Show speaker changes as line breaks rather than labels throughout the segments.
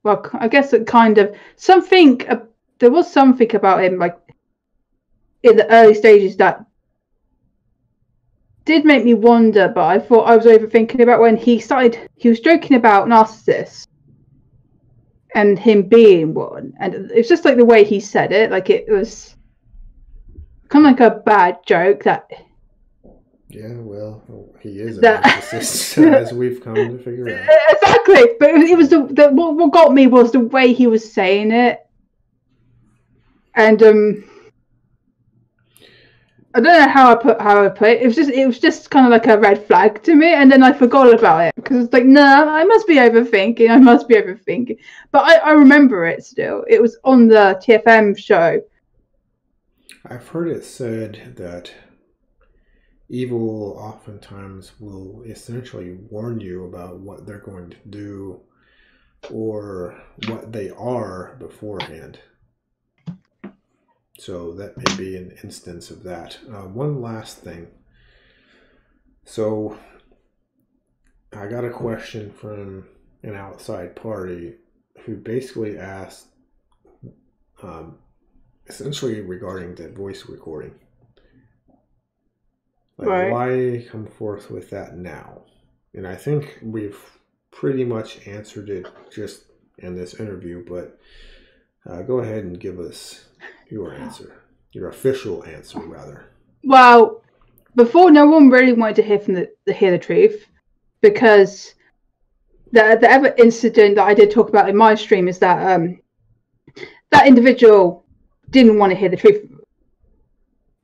well, I guess it kind of something. There was something about him, like in the early stages, that did make me wonder. But I thought I was overthinking about when he started. He was joking about narcissists and him being one, and it's just like the way he said it. Like it was kind of like a bad joke that.
Yeah, well, he is a narcissist, as we've come to figure out.
Exactly, but it was what got me was the way he was saying it, and I don't know how I put it. It was just kind of like a red flag to me, and then I forgot about it because it's like, no, I must be overthinking. But I remember it still. It was on the TFM show.
I've heard it said that evil oftentimes will essentially warn you about what they're going to do or what they are beforehand. So that may be an instance of that. One last thing. So I got a question from an outside party who basically asked essentially regarding the voice recording. Like,
right.
Why come forth with that now? And I think we've pretty much answered it just in this interview, but go ahead and give us your answer, your official answer, rather.
Well, before, no one really wanted to hear the truth, because the other incident that I did talk about in my stream is that that individual didn't want to hear the truth.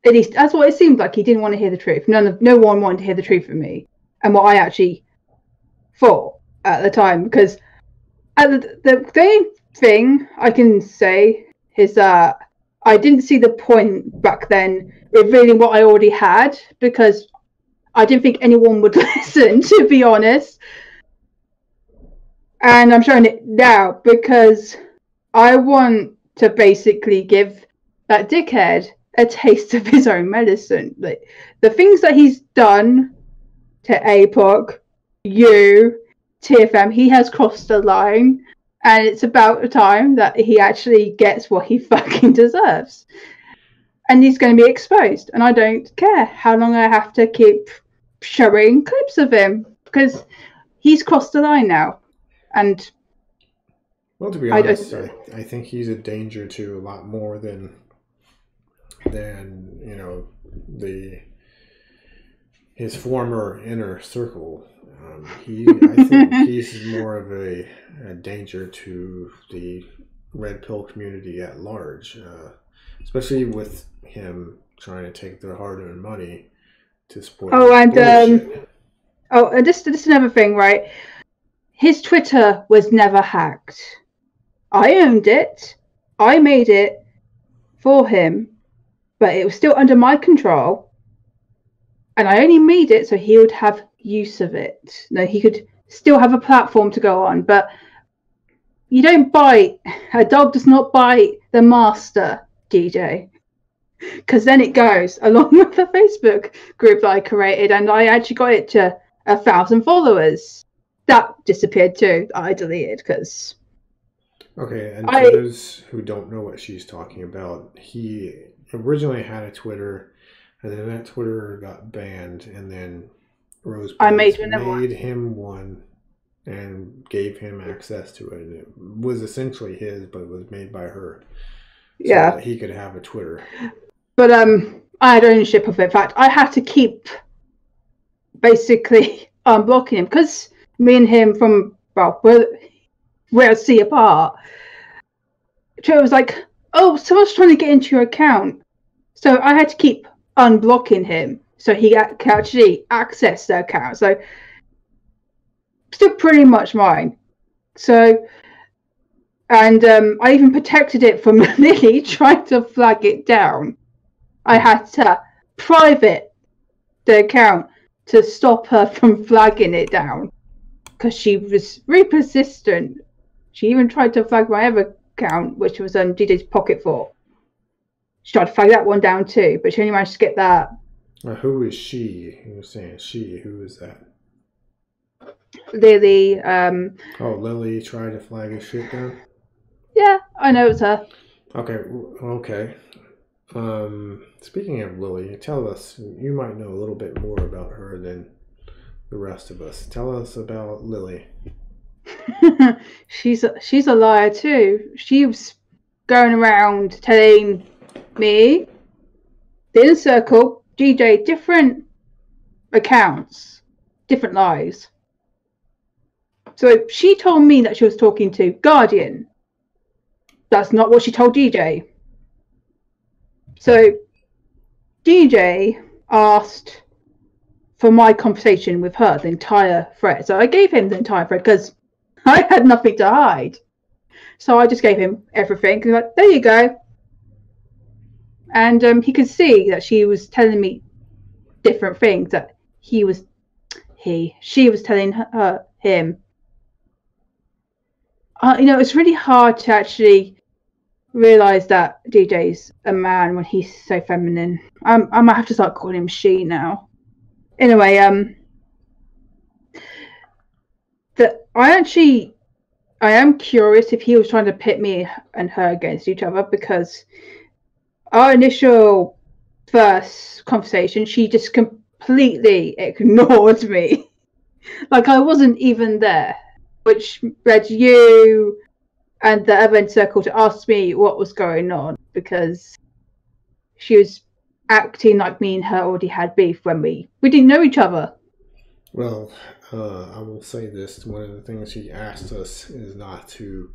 At least that's what it seemed like. He didn't want to hear the truth. No one wanted to hear the truth from me, and what I actually thought at the time. Because the only thing I can say is that I didn't see the point back then revealing what I already had, because I didn't think anyone would listen, to be honest. And I'm showing it now because I want to basically give that dickhead a taste of his own medicine. Like, the things that he's done to APOC, you, TFM, he has crossed the line, and it's about time that he actually gets what he fucking deserves. And he's going to be exposed, and I don't care how long I have to keep showing clips of him, because he's crossed the line now. And
well, to be honest, I think he's a danger to a lot more than you know, his former inner circle. I think he's more of a danger to the red pill community at large, especially with him trying to take their hard-earned money to support.
And this another thing, right? His Twitter was never hacked. I owned it. I made it for him, but it was still under my control. And I only made it so he would have use of it. No, he could still have a platform to go on, but you don't bite. A dog does not bite the master, DJ. Because then it goes along with the Facebook group that I created, and I actually got it to 1,000 followers. That disappeared too. I deleted because.
Okay, and for those who don't know what she's talking about, he originally had a Twitter, and then that Twitter got banned, and then RoseBlades made him one and gave him access to it. And it was essentially his, but it was made by her. So that he could have a Twitter.
But I had ownership of it. In fact, I had to keep basically unblocking him, because me and him we're a sea apart. Twitter was like, oh, someone's trying to get into your account. So I had to keep unblocking him so he can actually access the account. So still pretty much mine. So, and I even protected it from Lily trying to flag it down. I had to private the account to stop her from flagging it down, because she was very persistent. She even tried to flag my other account, which was DDJ's Pocket Fort. She tried to flag that one down too, but she only managed to get that.
Who is she? You were saying she. Who is that?
Lily.
Oh, Lily tried to flag his shit down?
Yeah, I know it's her.
Okay. Speaking of Lily, tell us, you might know a little bit more about her than the rest of us. Tell us about Lily.
she's a liar too. She was going around telling me, the inner circle, DJ, different accounts, different lies. So she told me that she was talking to Guardian. That's not what she told DJ. So DJ asked for my conversation with her, the entire thread. So I gave him the entire thread because I had nothing to hide. So I just gave him everything. Like, there you go. And he could see that she was telling me different things that she was telling him. It's really hard to actually realize that DJ's a man when he's so feminine. I might have to start calling him she now. Anyway, I am curious if he was trying to pit me and her against each other, because our initial first conversation, she just completely ignored me. Like I wasn't even there, which led you and the other circle to ask me what was going on, because she was acting like me and her already had beef when we didn't know each other.
Well, I will say this. One of the things he asked us is not to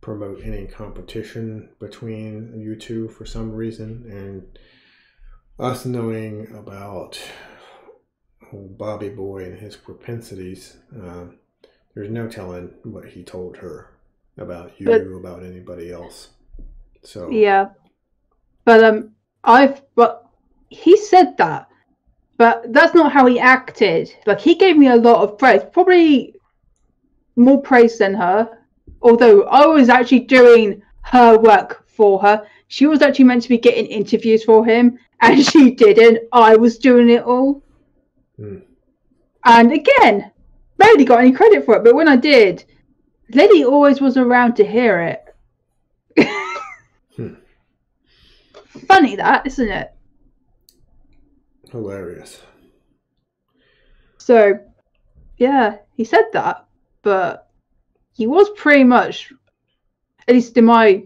promote any competition between you two for some reason. And us knowing about Bobby Boy and his propensities, there's no telling what he told her about you, about anybody else. So
yeah, but he said that, but that's not how he acted. Like, he gave me a lot of praise, probably more praise than her. Although I was actually doing her work for her. She was actually meant to be getting interviews for him, and she didn't. I was doing it all. And again, barely got any credit for it. But when I did, Lily always was around to hear it. Funny that, isn't it?
Hilarious.
So, yeah, he said that, but he was pretty much, at least in my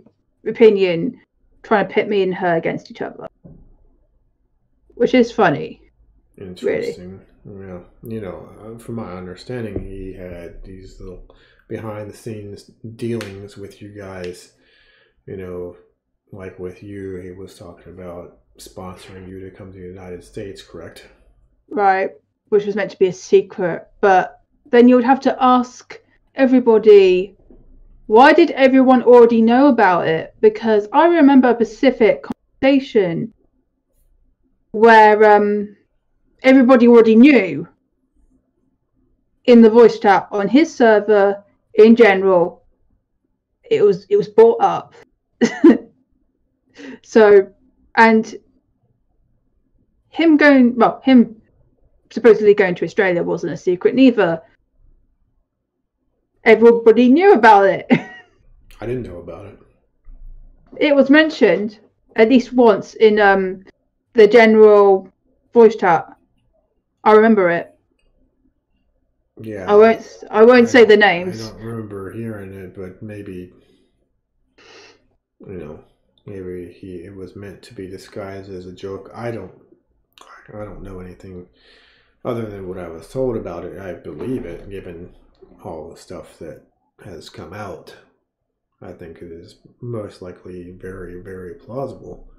opinion, trying to pit me and her against each other, which is funny.
Interesting. Really. Yeah, from my understanding, he had these little behind-the-scenes dealings with you guys. Like with you, he was talking about sponsoring you to come to the United States, correct?
Right, which was meant to be a secret, but then you would have to ask everybody, why did everyone already know about it? Because I remember a specific conversation where everybody already knew in the voice chat on his server in general. It was brought up. So, and him supposedly going to Australia wasn't a secret neither. Everybody knew about it.
I didn't know about it.
It was mentioned at least once in the general voice chat. I remember it.
Yeah.
I won't say the names.
I don't remember hearing it, but maybe it was meant to be disguised as a joke. I don't know anything other than what I was told about it. I believe it, given all the stuff that has come out. I think it is most likely very, very plausible.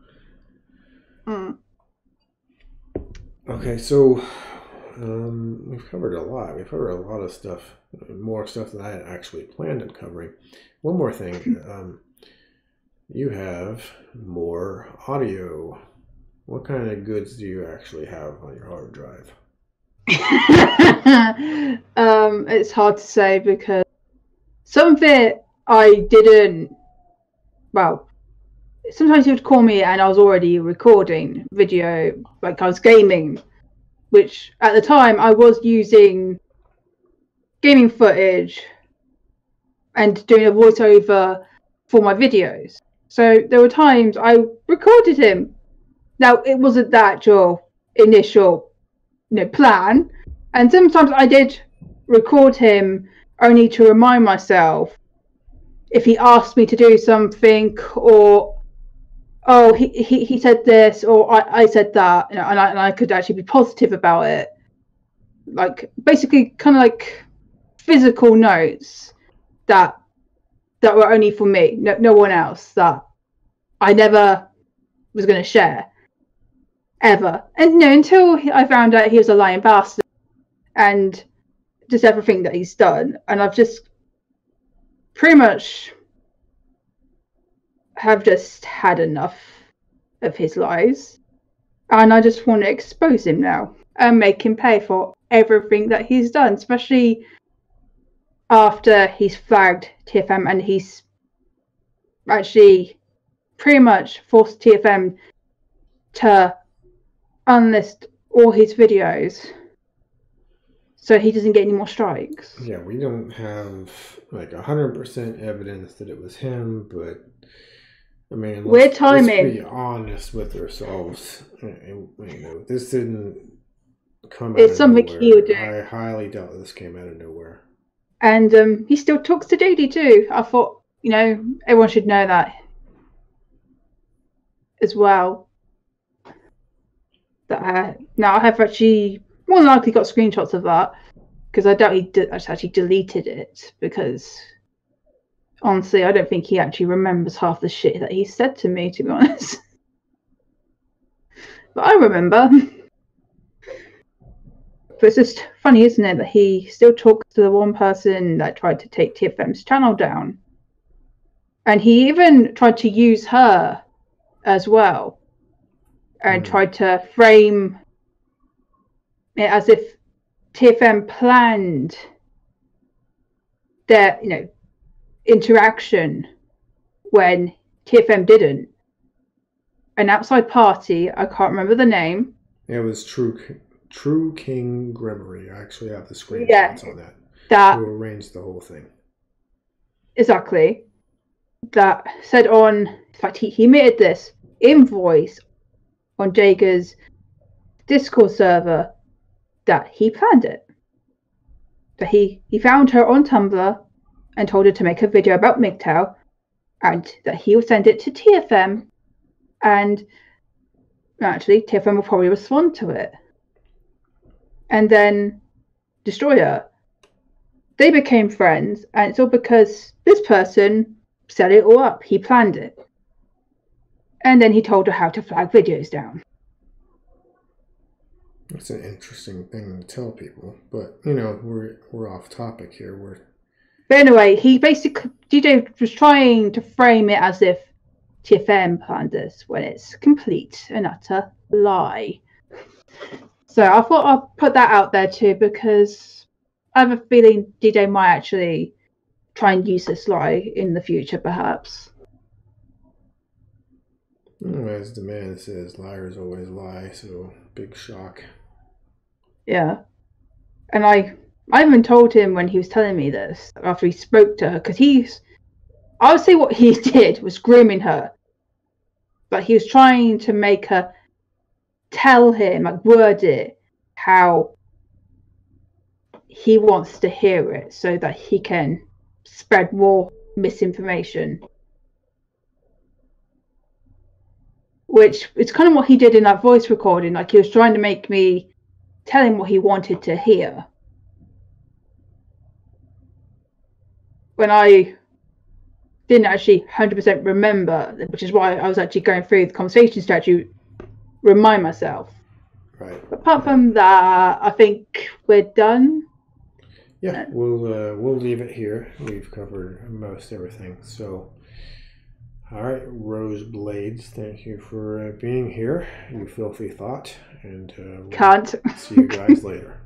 Okay, so we've covered a lot. We've covered a lot of stuff, more stuff than I had actually planned on covering. One more thing. You have more audio. What kind of goods do you actually have on your hard drive?
It's hard to say, because some of it I didn't. Well, sometimes you would call me and I was already recording video, like I was gaming, which at the time I was using gaming footage and doing a voiceover for my videos. So there were times I recorded him. Now, it wasn't the actual initial plan, and sometimes I did record him only to remind myself if he asked me to do something, or he said this, or I said that, and I could actually be positive about it, like basically kind of like physical notes that were only for me, no one else, that I never was going to share ever. And until I found out he was a lying bastard and just everything that he's done, and I've just pretty much have just had enough of his lies, and I just want to expose him now and make him pay for everything that he's done, especially after he's flagged TFM and he's actually pretty much forced TFM to unlist all his videos so he doesn't get any more strikes.
Yeah, we don't have like 100% evidence that it was him, but I mean, let's be honest with ourselves. This didn't come out of something nowhere. He would do. I highly doubt that this came out of nowhere.
And he still talks to Didi too. I thought, everyone should know that as well. That now I have actually more than likely got screenshots of that, because I doubt he actually deleted it, because honestly I don't think he actually remembers half the shit that he said to me, to be honest. But I remember. But it's just funny, isn't it, that he still talks to the one person that tried to take TFM's channel down, and he even tried to use her as well, and tried to frame it as if TFM planned their, interaction when TFM didn't. An outside party, I can't remember the name.
It was True King Gregory. I actually have the screenshots on that. Who arranged the whole thing.
Exactly. That said in fact, he admitted this in voice on Jager's Discord server, that he planned it. That he found her on Tumblr and told her to make a video about MGTOW, and that he would send it to TFM, and actually TFM will probably respond to it and then destroy her. They became friends, and it's all because this person set it all up. He planned it. And then he told her how to flag videos down.
That's an interesting thing to tell people, but we're off topic here.
But anyway, he basically, DJ was trying to frame it as if TFM planned this, when it's complete and utter lie. So I thought I'll put that out there too, because I have a feeling DJ might actually try and use this lie in the future, perhaps.
As the man says, liars always lie, so big shock.
Yeah. And I even told him when he was telling me this, after he spoke to her, because I would say what he did was grooming her. But he was trying to make her tell him, like word it, how he wants to hear it, so that he can spread more misinformation. Which is kind of what he did in that voice recording. Like, he was trying to make me tell him what he wanted to hear, when I didn't actually 100% remember, which is why I was actually going through the conversations to actually remind myself.
Right.
But apart from that, I think we're done.
Yeah, we'll leave it here. We've covered most everything. So, all right, RoseBlades, thank you for being here. You filthy thought, and we'll
Can't.
see you guys later.